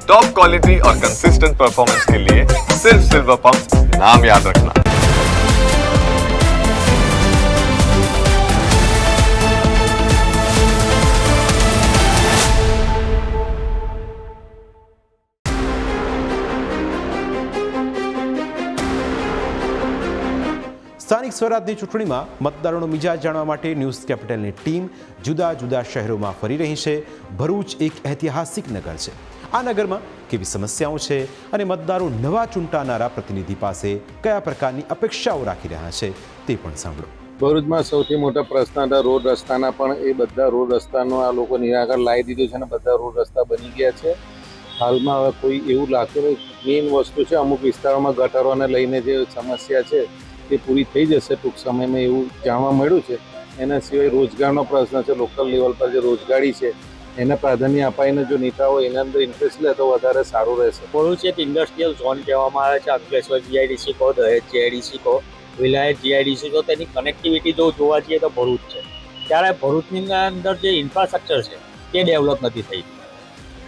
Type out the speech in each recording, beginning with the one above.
Top quality और consistent performance के लिए सिर्फ सिल्वर पंप नाम याद रखना। સ્થાનિક સ્વરાજની ચૂંટણીમાં મતદારોનો મિજાજ જાણવા માટે ન્યૂઝ કેપિટલની ટીમ જુદા જુદા શહેરોમાં ફરી રહી છે। ભરૂચ એક ઐતિહાસિક નગર છે। આ નગરમાં કેવી સમસ્યાઓ છે અને મતદારો નવા ચૂંટાનારા પ્રતિનિધિ પાસે કયા પ્રકારની અપેક્ષાઓ રાખી રહ્યા છે તે પણ સાંભળો। ભરૂચમાં સૌથી મોટા પ્રશ્ન હતા રોડ રસ્તાના, પણ એ બધા રોડ રસ્તાનો આ લોકો નિરાકરણ લાવી દીધું છે અને બધા રોડ રસ્તા બની ગયા છે। હાલમાં હવે કોઈ એવું લાગતું નહીં। મેઇન વસ્તુ છે અમુક વિસ્તારોમાં ગટરોને લઈને જે સમસ્યા છે તે પૂરી થઈ જશે ટૂંક સમયમાં એવું જાણવા મળ્યું છે। એના સિવાય રોજગારનો પ્રશ્ન છે। લોકલ લેવલ પર જે રોજગારી છે એને પ્રાધાન્ય અપાઈને જો નેતાઓ એના અંદર ઇન્ટરેસ્ટ લે તો વધારે સારું રહેશે। ભરૂચ એક ઇન્ડસ્ટ્રીયલ ઝોન કહેવામાં આવે છે। અંકલેશ્વર જીઆઈડીસી કહો, દહેજ જીઆઈડીસી કહો, વિલાયત જીઆઈડીસી કહો, તેની કનેક્ટિવિટી જો જોવા જઈએ તો ભરૂચ છે। ત્યારે ભરૂચની અંદર જે ઇન્ફ્રાસ્ટ્રક્ચર છે તે ડેવલપ નથી થઈ।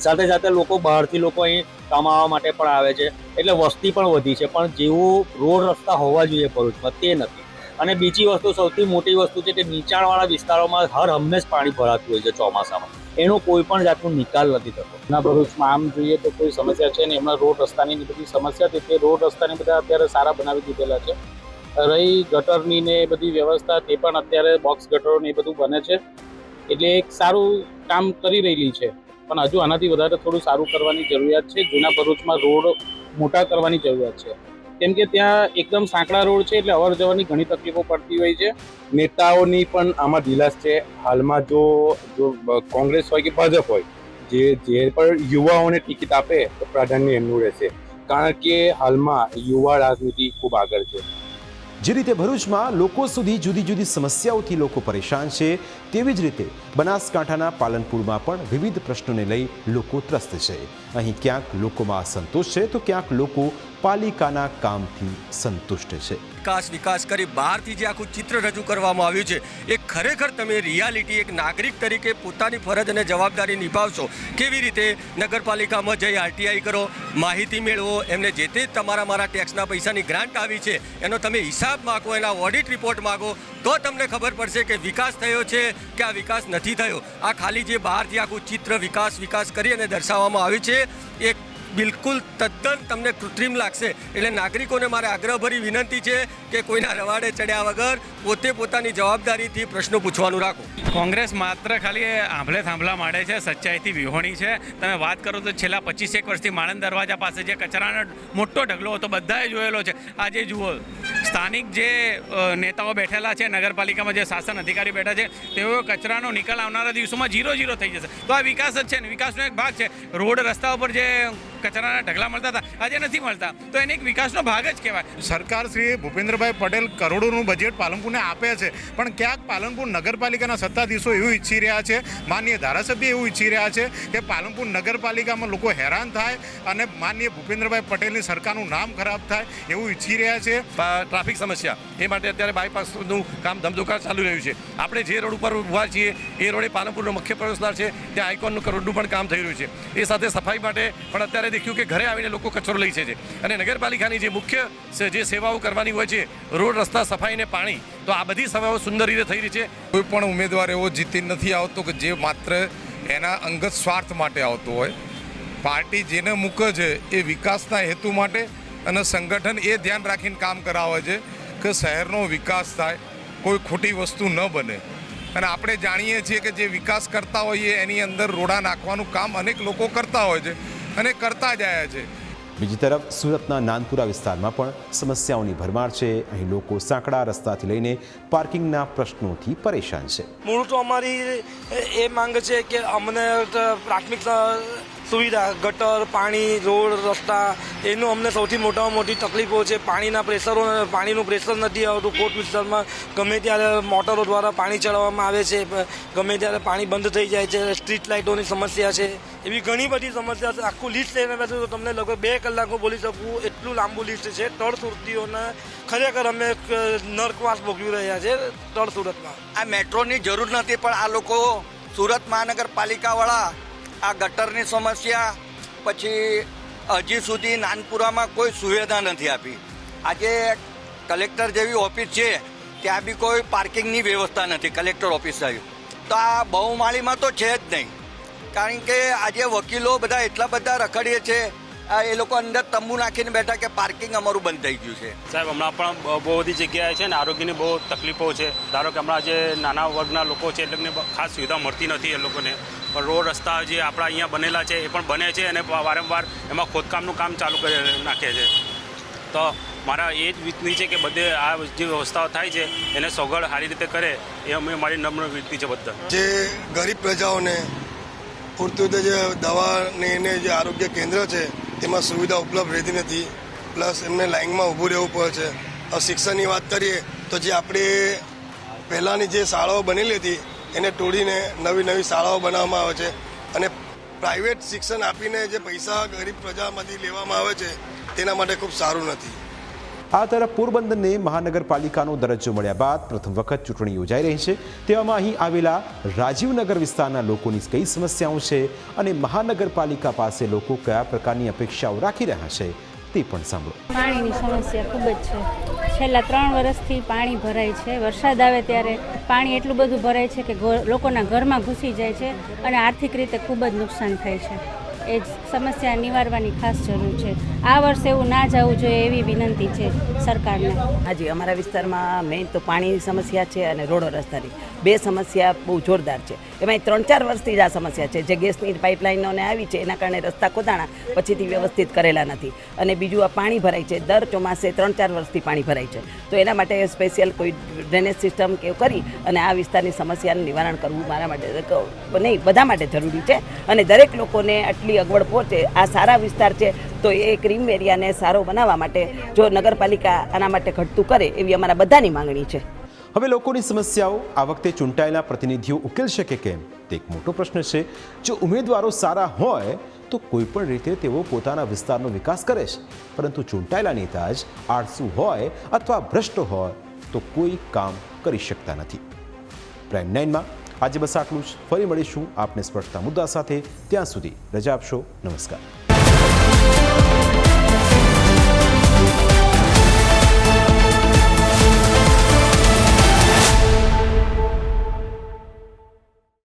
સાથે સાથે લોકો બહારથી લોકો અહીં કમાવા માટે પણ આવે છે, એટલે વસ્તી પણ વધી છે, પણ જેવું રોડ રસ્તા હોવા જોઈએ ભરૂચમાં તે નથી। અને બીજી વસ્તુ, સૌથી મોટી વસ્તુ છે કે નીચાણવાળા વિસ્તારોમાં હર હંમેશ પાણી ભરાતું હોય છે ચોમાસામાં, એનો કોઈ પણ જાતનો નિકાલ નથી થતો। ના, ભરૂચમાં આમ જોઈએ તો કોઈ સમસ્યા છે ને, એમના રોડ રસ્તાની બધી સમસ્યા હતી તે રોડ રસ્તાને બધા અત્યારે સારા બનાવી દીધેલા છે। રહી ગટરની ને એ બધી વ્યવસ્થા, તે પણ અત્યારે બોક્સ ગટરો ને એ બધું બને છે, એટલે એક સારું કામ કરી રહેલી છે। પણ હજુ આનાથી વધારે થોડું સારું કરવાની જરૂરિયાત છે। જૂના ભરૂચમાં રોડ મોટા કરવાની જરૂરિયાત છે, કેમ કે ત્યાં એકદમ સાંકડા રોડ છે, એટલે અવર જવરની ઘણી તકલીફો પડતી હોય છે। નેતાઓની પણ આમાં ઢીલાસ છે। હાલમાં જો કોંગ્રેસ હોય કે ભાજપ હોય, જે પણ યુવાઓને ટિકિટ આપે તો પ્રાધાન્ય એમનું રહેશે, કારણ કે હાલમાં યુવા રાજનીતિ ખૂબ આગળ છે। જે રીતે ભરૂચમાં લોકો સુધી જુદી જુદી સમસ્યાઓથી લોકો પરેશાન છે, તેવી જ રીતે બનાસકાંઠાના પાલનપુરમાં પણ વિવિધ પ્રશ્નોને લઈ લોકો ત્રસ્ત છે। અહીં ક્યાંક લોકોમાં અસંતોષ છે તો ક્યાંક લોકો પાલિકાના કામથી સંતુષ્ટ છે। વિકાસ કરી બહારથી જે આખું ચિત્ર રજૂ કરવામાં આવ્યું છે એ ખરેખર તમે રિયાલિટી એક નાગરિક તરીકે પોતાની ફરજ અને જવાબદારી નિભાવશો કેવી રીતે? નગરપાલિકામાં જઈ આરટીઆઈ કરો, માહિતી મેળવો, એમને જે તે મારા ટેક્સના પૈસાની ગ્રાન્ટ આવી છે એનો તમે હિસાબ માગો, એના ઓડિટ રિપોર્ટ માગો, તો તમને ખબર પડશે કે વિકાસ થયો છે કે આ વિકાસ નથી થયો। આ ખાલી જે બહારથી આખું ચિત્ર વિકાસ કરી અને દર્શાવવામાં આવ્યું છે એ બિલકુલ તદ્દન તમને કૃત્રિમ લાગશે। એટલે નાગરિકોને મારે આગ્રહભરી વિનંતી છે કે કોઈના રવાડે ચડ્યા વગર પોતે પોતાની જવાબદારીથી પ્રશ્નો પૂછવાનું રાખો। કોંગ્રેસ માત્ર ખાલી આંભળે થાંભલા માંડે છે, સચ્ચાઈથી વિહોણી છે। તમે વાત કરો તો છેલ્લા 25 વર્ષથી માણંદ દરવાજા પાસે જે કચરાનો મોટો ઢગલો હતો બધાએ જોયેલો છે। આજે જુઓ, સ્થાનિક જે નેતાઓ બેઠેલા છે, નગરપાલિકામાં જે શાસન અધિકારી બેઠા છે, તેઓ કચરાનો નિકાલ આવનારા દિવસોમાં 0 થઈ જશે। તો આ વિકાસ જ છે ને, વિકાસનો એક ભાગ છે। રોડ રસ્તા ઉપર જે કચરાના ઢગલા મળતા હતા આજે નથી મળતા, તો એને એક વિકાસનો ભાગ જ કહેવાય। સરકાર શ્રી ભૂપેન્દ્રભાઈ પટેલ કરોડોનું બજેટ પાલનપુરને આપે છે, પણ ક્યાંક પાલનપુર નગરપાલિકાના સત્તાધીશો એવું ઈચ્છી રહ્યા છે, માનનીય ધારાસભ્ય એવું ઈચ્છી રહ્યા છે કે પાલનપુર નગરપાલિકામાં લોકો હેરાન થાય અને માનનીય ભૂપેન્દ્રભાઈ પટેલની સરકારનું નામ ખરાબ થાય એવું ઈચ્છી રહ્યા છે। ટ્રાફિક સમસ્યા એ માટે અત્યારે બાયપાસનું કામ ધમધોકાર ચાલુ રહ્યું છે। આપણે જે રોડ ઉપર ઊભા છીએ એ રોડે પાલનપુરનો મુખ્ય પ્રવેશદ્વાર છે, ત્યાં આઇકોનનું રોડનું પણ કામ થઈ રહ્યું છે। એ સાથે સફાઈ માટે પણ અત્યારે દેખ્યું કે ઘરે આવીને લોકો કચરો લઈ છે અને નગરપાલિકાની જે મુખ્ય જે સેવાઓ કરવાની હોય છે, રોડ રસ્તા, સફાઈ ને પાણી, તો આ બધી સેવાઓ સુંદર રીતે થઈ રહી છે। કોઈ પણ ઉમેદવાર એવો જીતી નથી આવતો કે જે માત્ર એના અંગત સ્વાર્થ માટે આવતો હોય। પાર્ટી જેને મૂકે છે એ વિકાસના હેતુ માટે અને સંગઠન એ ધ્યાન રાખીને કામ કરાવે છે કે શહેરનો વિકાસ થાય, કોઈ ખોટી વસ્તુ ન બને। અને આપણે જાણીએ છીએ કે જે વિકાસ કરતા હોઈએ એની અંદર રોડા નાખવાનું કામ અનેક લોકો કરતા હોય છે અને કરતા જ આવ્યા છે। બીજી તરફ સુરતના નાનપુરા વિસ્તારમાં પણ સમસ્યાઓની ભરમાર છે। અહીં લોકો સાંકડા રસ્તાથી લઈને પાર્કિંગના પ્રશ્નોથી પરેશાન છે। મૂળ તો અમારી એ માંગ છે કે અમને પ્રાથમિક સુવિધા, ગટર, પાણી, રોડ, રસ્તા, એનું અમને સૌથી મોટામાં મોટી તકલીફો છે। પાણીનું પ્રેશર નથી આવતું। કોટ વિસ્તારમાં ગમે ત્યારે મોટરો દ્વારા પાણી ચડાવવામાં આવે છે, ગમે ત્યારે પાણી બંધ થઈ જાય છે। સ્ટ્રીટ લાઇટોની સમસ્યા છે, એવી ઘણી બધી સમસ્યા છે। આખું લિસ્ટ લઈને બેઠું તો તમને લગભગ 2 કલાકમાં બોલી શકું એટલું લાંબુ લિસ્ટ છે। તળ સુરતીઓને ખરેખર અમે નર્કવાસ ભોગવી રહ્યા છે તળ સુરતમાં। આ મેટ્રોની જરૂર નથી, પણ આ લોકો સુરત મહાનગરપાલિકાવાળા આ ગટરની સમસ્યા, પછી હજી સુધી નાનપુરામાં કોઈ સુવિધા નથી આપી. આજે કલેક્ટર જેવી ઓફિસ છે ત્યાં બી કોઈ પાર્કિંગની વ્યવસ્થા નથી કલેક્ટર ઓફિસ આવી. તો આ બહુમાળીમાં તો છે જ નહીં, કારણ કે આજે વકીલો બધા એટલા બધા રખડીએ છે, એ લોકો અંદર તંબુ નાખીને બેઠા કે પાર્કિંગ અમારું બંધ થઈ ગયું છે. સાહેબ હમણાં પણ બહુ બધી જગ્યાએ છે ને આરોગ્યની બહુ તકલીફો છે. ધારો કે હમણાં જે નાના વર્ગના લોકો છે એટલે ખાસ સુવિધા મળતી નથી એ લોકોને. પણ રોડ રસ્તા જે આપણા અહીંયા બનેલા છે એ પણ બને છે અને વારંવાર એમાં ખોદકામનું કામ ચાલુ કરી નાખે છે. તો મારા એ જ વિનંતી છે કે બધે આ જે વ્યવસ્થાઓ થાય છે એને સગવડ સારી રીતે કરે એ અમે મારી નમ્ર વિનંતી છે બધા. જે ગરીબ પ્રજાઓને પૂરતી રીતે જે દવાને એને જે આરોગ્ય કેન્દ્ર છે તેમાં સુવિધા ઉપલબ્ધ રહેતી નથી, પ્લસ એમને લાઇનમાં ઊભું રહેવું પડે છે. હવે શિક્ષણની વાત કરીએ તો જે આપણે પહેલાંની જે શાળાઓ બનેલી હતી એને તોડીને નવી શાળાઓ બનાવવામાં આવે છે અને પ્રાઇવેટ શિક્ષણ આપીને જે પૈસા ગરીબ પ્રજામાંથી લેવામાં આવે છે તેના માટે ખૂબ સારું નથી. આ તરફ પોરબંદરને મહાનગરપાલિકાનો દરજ્જો મળ્યા બાદ પ્રથમ વખત ચૂંટણી યોજાઈ રહી છે. તેવામાં અહીં આવેલા રાજીવનગર વિસ્તારના લોકોની કઈ સમસ્યાઓ છે અને મહાનગરપાલિકા પાસે લોકો કયા પ્રકારની અપેક્ષાઓ રાખી રહ્યા છે તે પણ સાંભળો. પાણીની સમસ્યા ખૂબ જ છે. છેલ્લા 3 વર્ષથી પાણી ભરાય છે. વરસાદ આવે ત્યારે પાણી એટલું બધું ભરાય છે કે લોકોના ઘરમાં ઘૂસી જાય છે અને આર્થિક રીતે ખૂબ જ નુકસાન થાય છે. એ જ સમસ્યા નિવારવાની ખાસ જરૂર છે. આ વર્ષે એવું ના જવું જોઈએ એવી વિનંતી છે સરકારને. હાજી, અમારા વિસ્તારમાં મેઇન તો પાણીની સમસ્યા છે અને રોડો રસ્તાની બે સમસ્યા બહુ જોરદાર છે. એમાં 3-4 વર્ષથી જ આ સમસ્યા છે. જે ગેસની પાઇપલાઇનોને આવી છે એના કારણે રસ્તા ખોદાણા પછીથી વ્યવસ્થિત કરેલા નથી. અને બીજું આ પાણી ભરાય છે, દર ચોમાસે 3-4 વર્ષથી પાણી ભરાય છે. તો એના માટે સ્પેશિયલ કોઈ ડ્રેનેજ સિસ્ટમ કે કરી અને આ વિસ્તારની સમસ્યાનું નિવારણ કરવું મારા માટે નહીં, બધા માટે જરૂરી છે. અને દરેક લોકોને આટલી અગવડ પહોંચે, આ સારા વિસ્તાર છે તો એ ક્રીમ એરિયાને સારો બનાવવા માટે જો નગરપાલિકા આના માટે ઘટતું કરે એવી અમારા બધાની માંગણી છે. હવે લોકોની સમસ્યાઓ આ વખતે ચૂંટાયેલા પ્રતિનિધિઓ ઉકેલશે કે કેમ તે એક મોટો પ્રશ્ન છે. જો ઉમેદવારો સારા હોય તો કોઈ પણ રીતે તેઓ પોતાના વિસ્તારનો વિકાસ કરે છે, પરંતુ ચૂંટાયેલા નેતા જ આળસુ હોય અથવા ભ્રષ્ટ હોય તો કોઈ કામ કરી શકતા નથી. પ્રાઇમ 9માં આજે બસ આટલું જ. ફરી મળીશું આપને સ્પર્શતા મુદ્દા સાથે. ત્યાં સુધી રજા આપશો. નમસ્કાર.